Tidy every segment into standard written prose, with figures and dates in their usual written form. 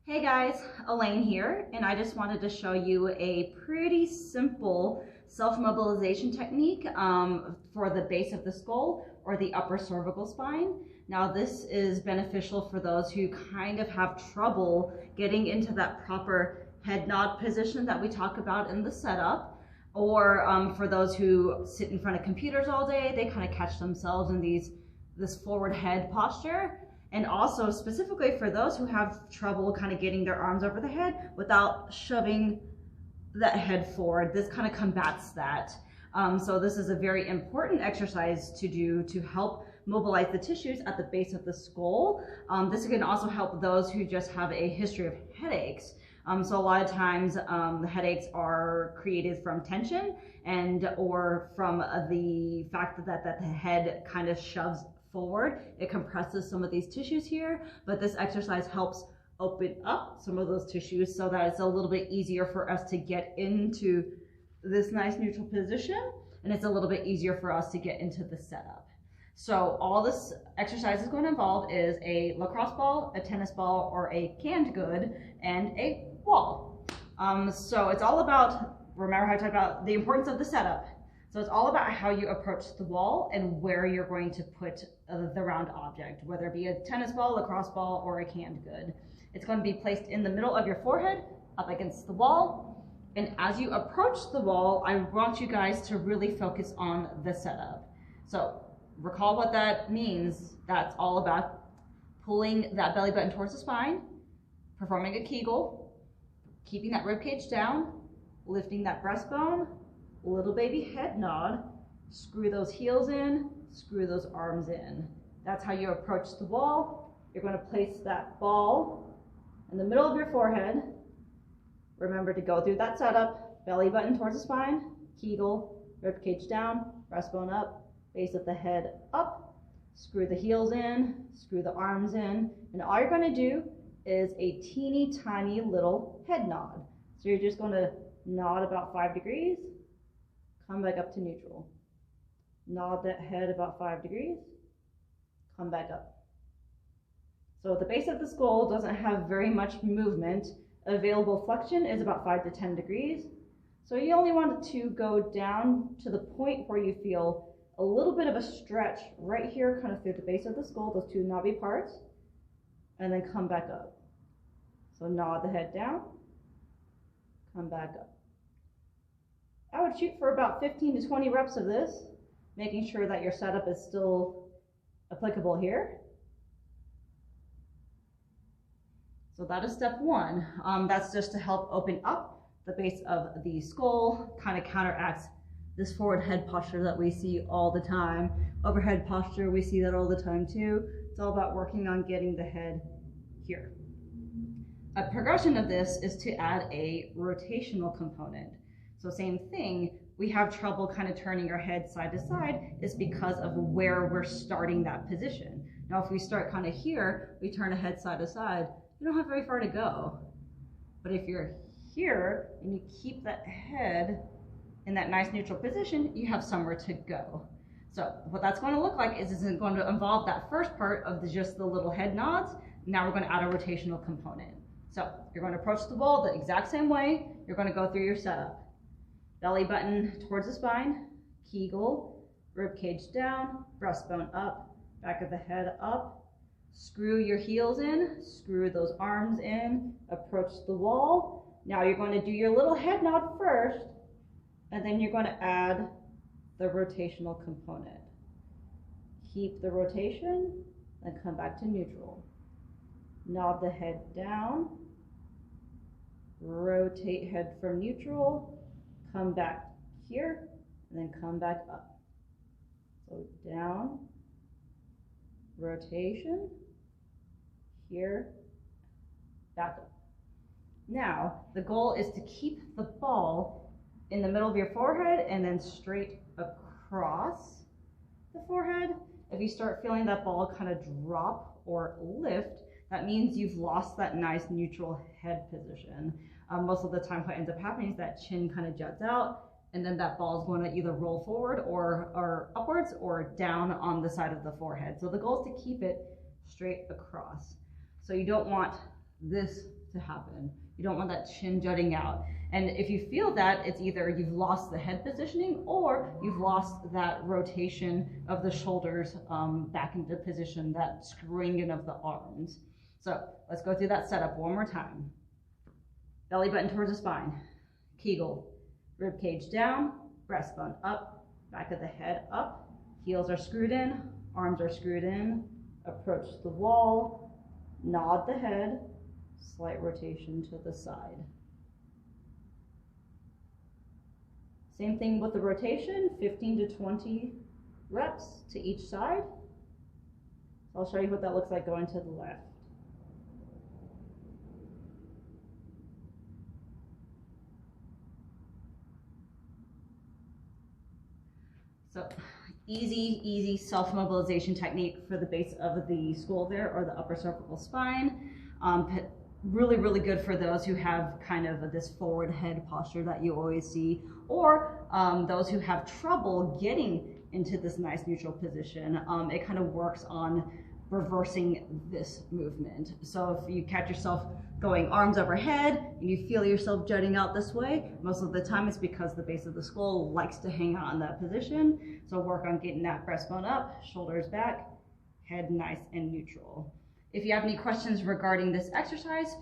Hey guys, Elaine here, and I just wanted to show you a pretty simple self-mobilization technique for the base of the skull or the upper cervical spine. Now this is beneficial for those who kind of have trouble getting into that proper head nod position that we talk about in the setup, or for those who sit in front of computers all day, they kind of catch themselves in this forward head posture. And also specifically for those who have trouble kind of getting their arms over the head without shoving that head forward, this kind of combats that. So this is a very important exercise to do to help mobilize the tissues at the base of the skull. This can also help those who just have a history of headaches. So a lot of times the headaches are created from tension or from the fact that the head kind of shoves forward. It compresses some of these tissues here, but this exercise helps open up some of those tissues so that it's a little bit easier for us to get into this nice neutral position, and it's a little bit easier for us to get into the setup. So all this exercise is going to involve is a lacrosse ball, a tennis ball, or a canned good, and a wall. So it's all about, remember how I talked about the importance of the setup. So it's all about how you approach the wall and where you're going to put the round object, whether it be a tennis ball, lacrosse ball, or a canned good. It's going to be placed in the middle of your forehead, up against the wall. And as you approach the wall, I want you guys to really focus on the setup. So recall what that means. That's all about pulling that belly button towards the spine, performing a Kegel, keeping that rib cage down, lifting that breastbone, little baby head nod, screw those heels in, screw those arms in. That's how you approach the wall. You're going to place that ball in the middle of your forehead. Remember to go through that setup, belly button towards the spine, Kegel, rib cage down, breastbone up, base of the head up, screw the heels in, screw the arms in, and all you're going to do is a teeny tiny little head nod. So you're just going to nod about 5 degrees, come back up to neutral. Nod that head about 5 degrees, come back up. So the base of the skull doesn't have very much movement. Available flexion is about 5 to 10 degrees. So you only want to go down to the point where you feel a little bit of a stretch right here, kind of through the base of the skull, those two knobby parts, and then come back up. So nod the head down, come back up. I would shoot for about 15 to 20 reps of this, making sure that your setup is still applicable here. So that is step one. That's just to help open up the base of the skull, kind of counteracts this forward head posture that we see all the time. Overhead posture, we see that all the time too. It's all about working on getting the head here. A progression of this is to add a rotational component. So same thing, we have trouble kind of turning our head side to side is because of where we're starting that position. Now if we start kind of here, we turn a head side to side, you don't have very far to go. But if you're here and you keep that head in that nice neutral position, you have somewhere to go. So what that's going to look like is it's going to involve that first part of just the little head nods. Now we're going to add a rotational component. So you're going to approach the wall the exact same way. You're going to go through your setup. Belly button towards the spine, Kegel, rib cage down, breastbone up, back of the head up, screw your heels in, screw those arms in, approach the wall. Now you're going to do your little head nod first, and then you're going to add the rotational component. Keep the rotation, then come back to neutral. Nod the head down, rotate head from neutral, come back here, and then come back up. So down, rotation, here, back up. Now, the goal is to keep the ball in the middle of your forehead and then straight across the forehead. If you start feeling that ball kind of drop or lift, that means you've lost that nice neutral head position. Most of the time what ends up happening is that chin kind of juts out, and then that ball is going to either roll forward or upwards or down on the side of the forehead. So the goal is to keep it straight across. So you don't want this to happen. You don't want that chin jutting out. And if you feel that, it's either you've lost the head positioning or you've lost that rotation of the shoulders back into position, that screwing in of the arms. So let's go through that setup one more time. Belly button towards the spine. Kegel. Rib cage down, breastbone up, back of the head up, heels are screwed in, arms are screwed in, approach the wall, nod the head, slight rotation to the side. Same thing with the rotation, 15 to 20 reps to each side. So I'll show you what that looks like going to the left. So easy self-mobilization technique for the base of the skull there, or the upper cervical spine. Really good for those who have kind of this forward head posture that you always see, or those who have trouble getting into this nice neutral position. It kind of works on reversing this movement. So if you catch yourself going arms overhead and you feel yourself jutting out this way, most of the time it's because the base of the skull likes to hang out in that position. So work on getting that breastbone up, shoulders back, head nice and neutral. If you have any questions regarding this exercise,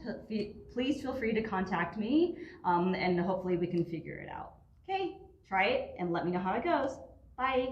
please feel free to contact me, and hopefully we can figure it out. Okay, try it and let me know how it goes. Bye.